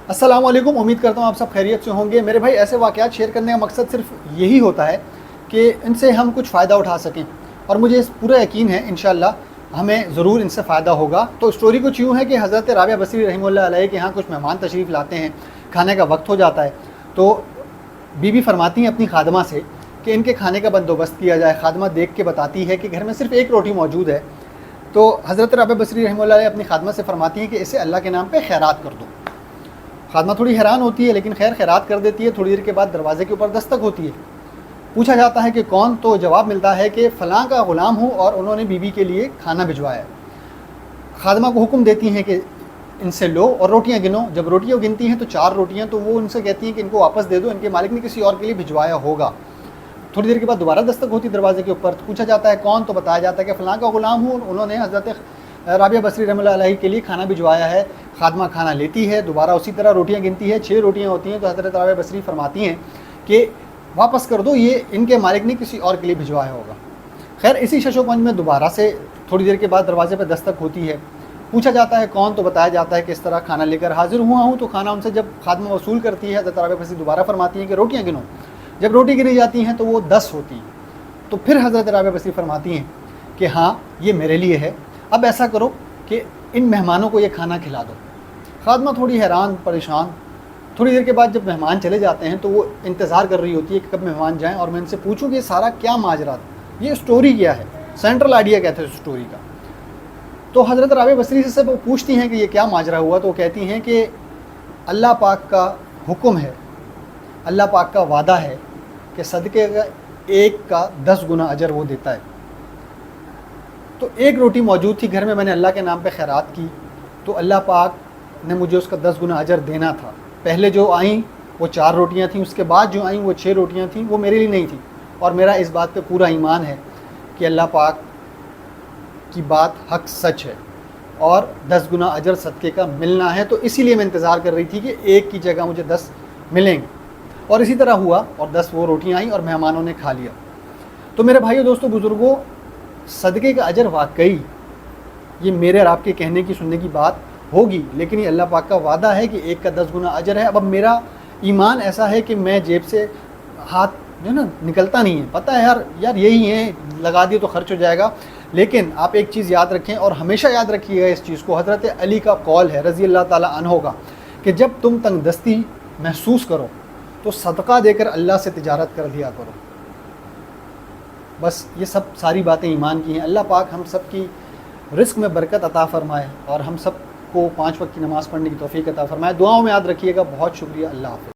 السلام علیکم، امید کرتا ہوں آپ سب خیریت سے ہوں گے۔ میرے بھائی، ایسے واقعات شیئر کرنے کا مقصد صرف یہی ہوتا ہے کہ ان سے ہم کچھ فائدہ اٹھا سکیں، اور مجھے اس پورا یقین ہے انشاءاللہ ہمیں ضرور ان سے فائدہ ہوگا۔ تو اسٹوری کچھ یوں ہے کہ حضرت رابعہ بصری رحمہ اللہ علیہ کے ہاں کچھ مہمان تشریف لاتے ہیں، کھانے کا وقت ہو جاتا ہے، تو بی بی فرماتی ہیں اپنی خادمہ سے کہ ان کے کھانے کا بندوبست کیا جائے۔ خادمہ دیکھ کے بتاتی ہے کہ گھر میں صرف ایک روٹی موجود ہے، تو حضرت رابعہ بصری رحمہ اللہ علیہ اپنی خادمہ سے فرماتی ہیں کہ اسے اللہ کے نام پہ خیرات کر دو۔ خادمہ تھوڑی حیران ہوتی ہے، لیکن خیر خیرات کر دیتی ہے۔ تھوڑی دیر کے بعد دروازے کے اوپر دستک ہوتی ہے، پوچھا جاتا ہے کہ کون؟ تو جواب ملتا ہے کہ فلاں کا غلام ہوں اور انہوں نے بیوی کے لیے کھانا بھجوایا ہے۔ خادمہ کو حکم دیتی ہیں کہ ان سے لو اور روٹیاں گنو۔ جب روٹیاں گنتی ہیں تو 4 روٹیاں، تو وہ ان سے کہتی ہیں کہ ان کو واپس دے دو، ان کے مالک نے کسی اور کے لیے بھجوایا ہوگا۔ تھوڑی دیر کے بعد دوبارہ دستک ہوتی دروازے کے اوپر، پوچھا جاتا ہے کون؟ تو بتایا جاتا ہے کہ فلاں کا غلام ہوں، انہوں نے حضرت رابعہ بصری رحمہ اللہ علیہ کے لیے کھانا بھجوایا ہے۔ خادمہ کھانا لیتی ہے، دوبارہ اسی طرح روٹیاں گنتی ہے، 6 روٹیاں ہوتی ہیں، تو حضرت رابعہ بصری فرماتی ہیں کہ واپس کر دو، یہ ان کے مالک نے کسی اور کے لیے بھجوایا ہوگا۔ خیر اسی شش و پنج میں دوبارہ سے تھوڑی دیر کے بعد دروازے پہ دستک ہوتی ہے، پوچھا جاتا ہے کون؟ تو بتایا جاتا ہے کہ اس طرح کھانا لے کر حاضر ہوا ہوں۔ تو کھانا ان سے جب خادمہ وصول کرتی ہے، حضرت رابعہ بصری دوبارہ فرماتی ہیں کہ روٹیاں گنو۔ جب روٹی گنی جاتی ہیں تو وہ 10 ہوتی ہیں، تو پھر حضرت رابعہ بصری فرماتی ہیں کہ ہاں یہ میرے لیے ہے، اب ایسا کرو کہ ان مہمانوں کو یہ کھانا کھلا دو۔ خادمہ تھوڑی حیران پریشان، تھوڑی دیر کے بعد جب مہمان چلے جاتے ہیں تو وہ انتظار کر رہی ہوتی ہے کہ کب مہمان جائیں اور میں ان سے پوچھوں کہ یہ سارا کیا ماجرا تھا، یہ اسٹوری کیا ہے، سینٹرل آئیڈیا کیا تھا اس اسٹوری کا۔ تو حضرت رابعہ بصری سے وہ پوچھتی ہیں کہ یہ کیا ماجرا ہوا، تو وہ کہتی ہیں کہ اللہ پاک کا حکم ہے، اللہ پاک کا وعدہ ہے کہ صدقے کا ایک کا 10 گنا اجر وہ دیتا ہے۔ تو ایک روٹی موجود تھی گھر میں، میں نے اللہ کے نام پہ خیرات کی، تو اللہ پاک نے مجھے اس کا 10 گنا اجر دینا تھا۔ پہلے جو آئیں وہ 4 روٹیاں تھیں، اس کے بعد جو آئیں وہ 6 روٹیاں تھیں، وہ میرے لیے نہیں تھیں، اور میرا اس بات پہ پورا ایمان ہے کہ اللہ پاک کی بات حق سچ ہے اور 10 گنا اجر صدقے کا ملنا ہے۔ تو اسی لیے میں انتظار کر رہی تھی کہ ایک کی جگہ مجھے 10 ملیں گے، اور اسی طرح ہوا، اور 10 وہ روٹیاں آئیں اور مہمانوں نے کھا لیا۔ تو میرے بھائیو، دوستو، بزرگوں، صدقے کا اجر واقعی یہ میرے اور آپ کے کہنے کی سننے کی بات ہوگی، لیکن یہ اللہ پاک کا وعدہ ہے کہ ایک کا 10 گنا اجر ہے۔ اب میرا ایمان ایسا ہے کہ میں جیب سے ہاتھ جو ہے نا نکلتا نہیں ہے، پتہ ہے یار یہی ہے، لگا دیے تو خرچ ہو جائے گا۔ لیکن آپ ایک چیز یاد رکھیں، اور ہمیشہ یاد رکھیے گا اس چیز کو، حضرت علی کا قول ہے رضی اللہ تعالیٰ عنہ کا، کہ جب تم تنگ دستی محسوس کرو تو صدقہ دے کر اللہ سے تجارت کر دیا کرو۔ بس یہ سب ساری باتیں ایمان کی ہیں۔ اللہ پاک ہم سب کی رزق میں برکت عطا فرمائے، اور ہم سب کو 5 وقت کی نماز پڑھنے کی توفیق عطا فرمائے۔ دعاؤں میں یاد رکھیے گا۔ بہت شکریہ، اللہ حافظ۔